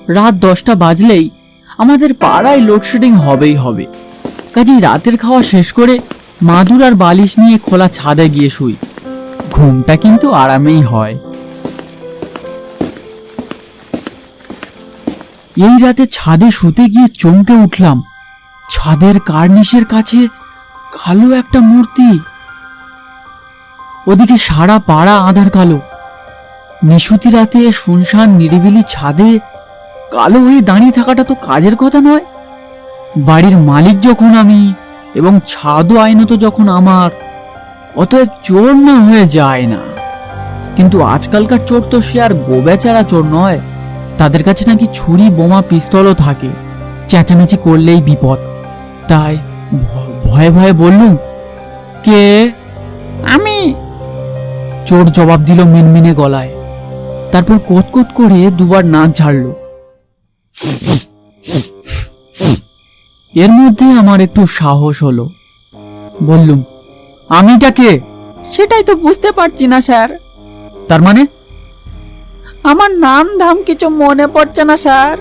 রাত 10টা বাজলেই আমাদের পাড়ায় লোডশেডিং হবেই হবে। কাজেই রাতের খাওয়া শেষ করে মাদুর আর বালিশ নিয়ে খোলা ছাদে গিয়ে শুই। ঘুমটা কিন্তু আরামেই হয়। এই রাতে ছাদে শুতে গিয়ে চমকে উঠলাম। ছাদের কার্নিশের কাছে কালো একটা মূর্তি। ওদিকে সারা পাড়া আঁধার কালো। নিশুতি রাতে শুনশান নিরিবিলি ছাদে কালো হয়ে দাঁড়িয়ে থাকাটা তো কাজের কথা নয়। বাড়ির মালিক যখন আমি এবং ছাদও আইনত যখন আমার, অতএব চোর না হয়ে যায় না। কিন্তু আজকালকার চোর তো সে আর গোবেচারা চোর নয়, তাদের কাছে নাকি ছুরি বোমা পিস্তলও থাকে। চেঁচামেচি করলেই বিপদ। তাই ভয়ে ভয়ে বললুম, কে? আমি। চোর জবাব দিল মিনমিনে গলায়। তারপর কোতকোত করে দুবার নাক ঝাড়ল। এর মধ্যে আমার একটু সাহস হলো। বললুম, আমিটা কে? সেটাই তো বুঝতে পারছি না স্যার। তার মানে? আমার নাম ধাম কিছু মনে পড়ছে না স্যার।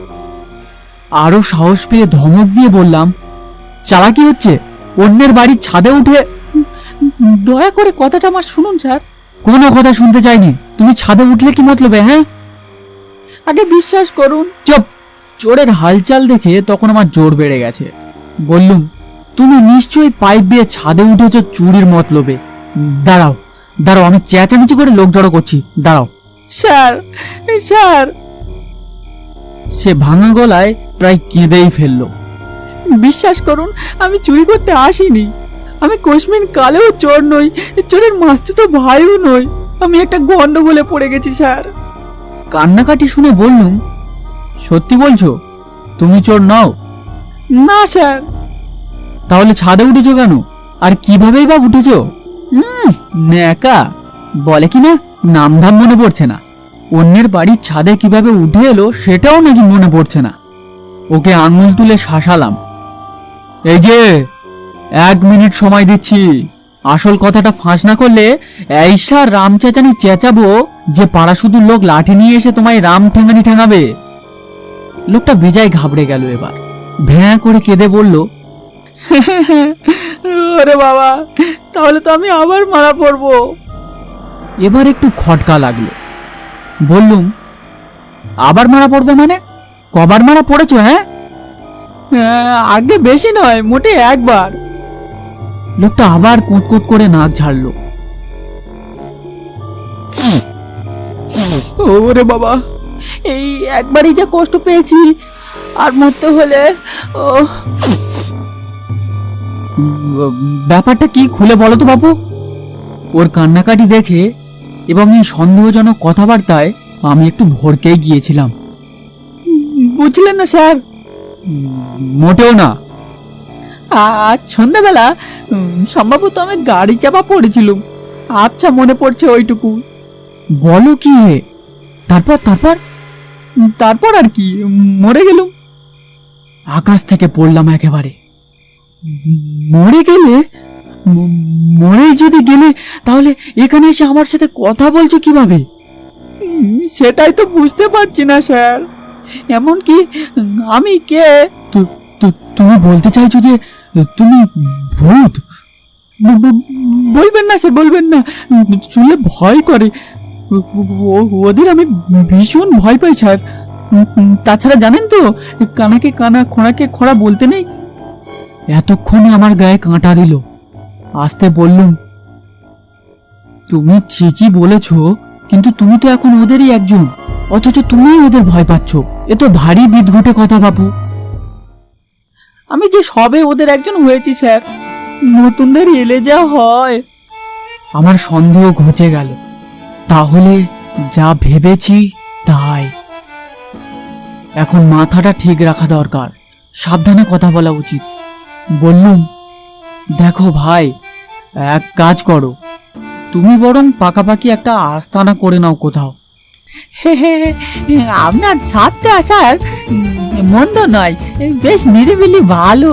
আরো সাহস পেয়ে ধমক দিয়ে বললাম, চালাকি হচ্ছে? অন্যের বাড়ির ছাদে উঠে? দয়া করে কথাটা আমার শুনুন স্যার। কোনো কথা শুনতে চাইনি। তুমি ছাদে উঠলে কি মতলবে? হ্যাঁ, আগে বিশ্বাস করুন। চুপ! চোরের হালচাল দেখে তখন আমার জোর বেড়ে গেছে। বললুম, তুমি নিশ্চয়ই পাইপ দিয়ে ছাদে উঠেছ চুরির মতলবে। দাঁড়াও দাঁড়াও, আমি চেঁচামেচি করে লোক জড়ো করছি, দাঁড়াও। Sir sir. সে ভাঙা গলায় প্রায় কেঁদেই ফেললো। বিশ্বাস করুন, আমি চুরি করতে আসিনি। আমি কোশমিন কালেও চোর নই, চোরের মাস্তুতো ভাইও নই। আমি একটা গন্ডগোলে পড়ে গেছি স্যার। কান্নাকাটি শুনে বললুম, সত্যি বলছো? তুমি চোর নও? না স্যার। তাহলে ছাদে উঠেছো কেন? আর কিভাবেই বা উঠেছো? ন্যাকা বলে কিনা নামধাম মনে পড়ছে না। অন্যের বাড়ির ছাদে কিভাবে উঠে এলো সেটাও নাকি মনে পড়ছে না। ওকে আঙুল তুলে শাসালাম। এই যে 1 মিনিট সময় দিচ্ছি, আসল কথাটা ফাঁস না করলে এইসা রাম চেঁচানি চেঁচাবো যে পাড়া শুধু লোক লাঠি নিয়ে এসে তোমায় রাম ঠেঙানি ঠেঙাবে। লোকটা বেজায় ঘাবড়ে গেল। এবার ভ্যাঁ করে কেঁদে বলল, ওরে বাবা, তাহলে তো আমি আবার মারা পড়বো। এবার একটু খটকা লাগলো। বললুম, আবার মারা পড়বে মানে? কবার মারা পড়েছো? হ্যাঁ, আগে বেশি নয়, মোটে একবার। লোকটা আবার কুঁতকুত করে নাক ঝাড়লো। ওরে বাবা, এই একবারই যা কষ্ট পেয়েছি, আর মরতে হলে ও। ব্যাপারটা কি খুলে বলো তো বাবু। ওর কান্নাকাটি দেখে এবং এই সন্দেহজনক কথাবার্তায় আমি একটু ভড়কে গিয়েছিলাম। বুঝলেন না স্যার? মোটেও না। আজ সন্ধ্যাবেলা সম্ভবত আমি গাড়ি চাপা পড়েছিলাম। আচ্ছা মনে পড়ছে ওইটুকু। বলো কি? তারপর? তারপর তারপর আর কি, মরে গেলুম। আকাশ থেকে পড়লাম একেবারে। মরে গেলে? মরেই যদি গেলে তাহলে এখানে এসে আমার সাথে কথা বলছো কিভাবে? সেটাই তো বুঝতে পারছি না স্যার। এমনকি আমি কে? তুমি বলতে চাইছো যে তুমি ভূত? বলবেন না স্যার, বলবেন না। শুনলে ভয় করে। ওদের আমি ভীষণ ভয় পাই স্যার। তাছাড়া জানেন তো, কানাকে কানা, খোঁড়াকে খোঁড়া বলতে নেই। এতক্ষণে আমার গায়ে কাঁটা দিল। আসতে বললুম, তুমি ঠিকই বলেছ, কিন্তু তুমি তো এখন ওদেরই একজন, অথচ তুমিই ওদের ভয় পাচ্ছ। এ তো ভারী বিদঘুটে কথা বাপু। আমি যে সবে ওদের একজন হয়েছি স্যার। নতুনদের এলে যা হয়। আমার সন্দেহ ঘুচে গেল। তাহলে যা ভেবেছি তাই। এখন মাথাটা ঠিক রাখা দরকার, সাবধানে কথা বলা উচিত। বললুম, দেখো ভাই, এক কাজ করো, তুমি বরং পাকাপাকি একটা আস্তানা করে নাও কোথাও। আপনার ছাদটা স্যার মন্দ নয়, বেশ নিরিবিলি ভালো।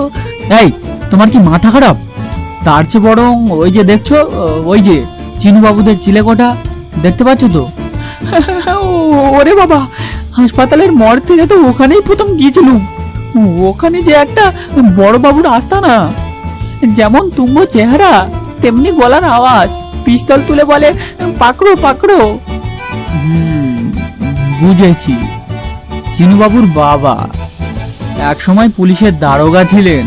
এই, তোমার কি মাথা খারাপ? তার চেয়ে বরং ওই যে দেখছো, ওই যে চিনুবাবুদের চিলেকোঠা দেখতে পাচ্ছ তো? ওরে বাবা, হাসপাতালের মর্গ থেকে তো ওখানেই প্রথম গিয়েছিলুম। ওখানে যে একটা বড় বাবুর আস্তানা, যেমন তুম্ব চেহারা তেমনি গলার আওয়াজ, পিস্তল তুলে বলে পাকড়ো পাকড়ো। বুঝেছি, চিনুবাবুর বাবা একসময় পুলিশের দারোগা ছিলেন।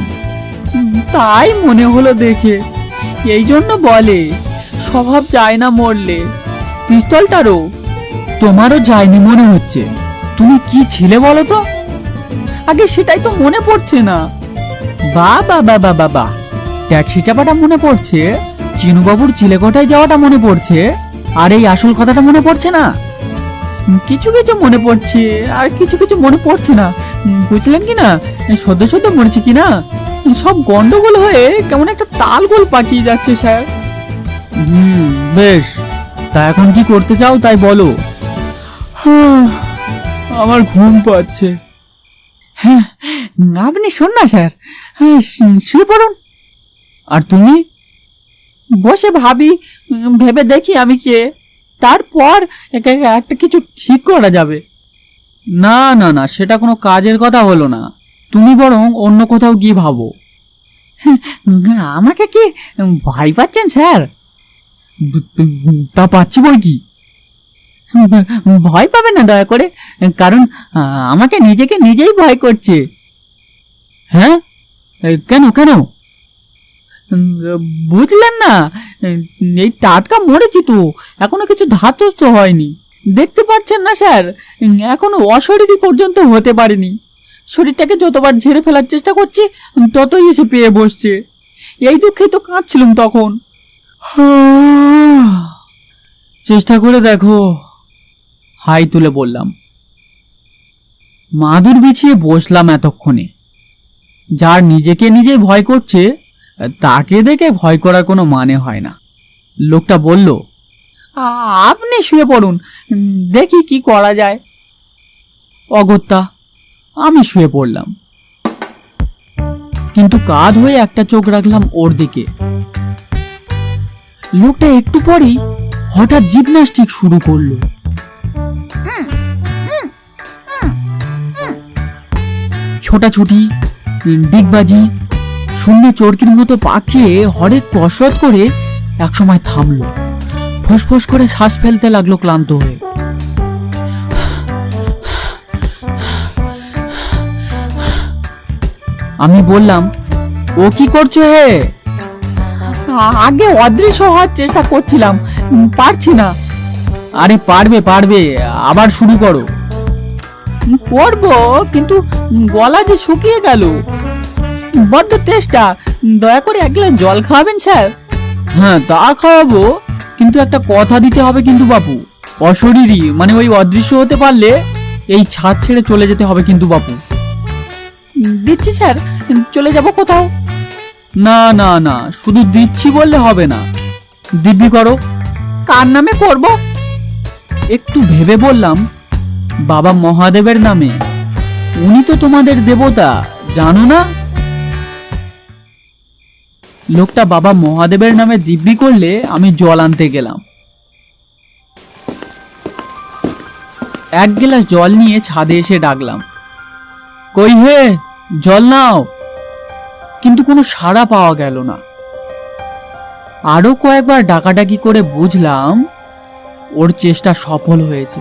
তাই মনে হলো দেখে, এই জন্য বলে স্বভাব যায় না মরলে। পিস্তলটারও তোমারও যায়নি মনে হচ্ছে। তুমি কি ছিলে বলো তো? আগে সেটাই তো মনে পড়ছে না। বাবা বাবা বাবা, ট্যাক্সি চাপাটা মনে পড়ছে, চিনুবাবুর চিলেকোঠায় যাওয়াটা মনে পড়ছে, আর এই আসল কথাটা মনে পড়ছে না? কিছু কিছু মনে পড়ছে, আর কিছু কিছু মনে পড়ছে না। বুঝলেন কি না, সদ্য সদ্য মরেছে কি না, সব গন্ডগোল হয়ে কেমন একটা তালগোল পাকিয়ে যাচ্ছে স্যার। বেশ, তা এখন কি করতে চাও তাই বলো। আমার ঘুম পাচ্ছে। হ্যাঁ, আপনি শোন না স্যার, শুয়ে পড়ুন। আর তুমি? বসে ভাবি, ভেবে দেখি আমি কে, তারপর একটা কিছু ঠিক করা যাবে। না না না, সেটা কোনো কাজের কথা হলো না। তুমি বরং অন্য কোথাও গিয়ে ভাবো। আমাকে কি ভয় পাচ্ছেন স্যার? তা পাচ্ছি বই কি। ভয় পাবেন না দয়া করে, কারণ আমাকে নিজেকে নিজেই ভয় করছে। হ্যাঁ, কেন কেন? বুঝলেন না, এই টাটকা মরেছি তো, এখনো কিছু ধাতস্থ হয়নি। দেখতে পাচ্ছেন না স্যার, এখনো অশরীরী পর্যন্ত হতে পারেনি। শরীরটাকে যতবার ঝেড়ে ফেলার চেষ্টা করছি, ততই এসে পেয়ে বসছে। এই দুঃখেই তো কাঁদছিলাম তখন। চেষ্টা করে দেখো, হাই তুলে বললাম। মাদুর বিছিয়ে বসলাম এতক্ষণে। যার নিজেকে নিজে ভয় করছে তাকে দেখে ভয় করার কোনো মানে হয় না। লোকটা বলল, আপনি শুয়ে পড়ুন, দেখি কি করা যায়। অগত্যা আমি শুয়ে পড়লাম, কিন্তু কাঁধ হয়ে একটা চোখ রাখলাম ওর দিকে। লোকটা একটু পরেই হঠাৎ জিমন্যাস্টিক শুরু করলো। ছোটাছুটি, ডিগবাজি, শূন্যে চরকির মতো পাকিয়ে হরেক কসরত করে একসময় থামলো। ফোঁস করে শ্বাস ফেলতে লাগলো ক্লান্ত হয়ে। আমি বললাম, ও কি করছো হে? আগে অদৃশ্য হওয়ার চেষ্টা করছিলাম, পারছি না। আরে পারবে পারবে, আবার শুরু করো। করবো, কিন্তু গলা যে শুকিয়ে গেল, বড্ড তেষ্টা। দয়া করে এক গ্লাস জল খাওয়াবেন স্যার? হ্যাঁ, তা খাওয়াবো, কিন্তু একটা কথা দিতে হবে কিন্তু বাপু। অশরীরী মানে ওই অদৃশ্য হতে পারলে এই ছাদ ছেড়ে চলে যেতে হবে কিন্তু বাপু। দিচ্ছি স্যার, চলে যাব কোথাও? না না না, শুধু দিচ্ছি বললে হবে না, দিব্যি করো। কার নামে করব? একটু ভেবে বললাম, বাবা মহাদেবের নামে। উনি তো তোমাদের দেবতা, জানো না? লোকটা বাবা মহাদেবের নামে দিব্যি করলে আমি জল আনতে গেলাম। এক গ্লাস জল নিয়ে ছাদে এসে ডাকলাম, কই হে, জল নাও। কিন্তু কোনো সাড়া পাওয়া গেল না। আরো কয়েকবার ডাকাডাকি করে বুঝলাম ওর চেষ্টা সফল হয়েছে।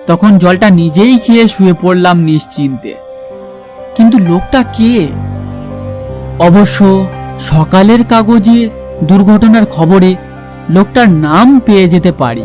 তখন জলটা নিজেই খেয়ে শুয়ে পড়লাম নিশ্চিন্তে। কিন্তু লোকটা কে? অবশ্য সকালের কাগজে দুর্ঘটনার খবরে লোকটার নাম পেয়ে যেতে পারি।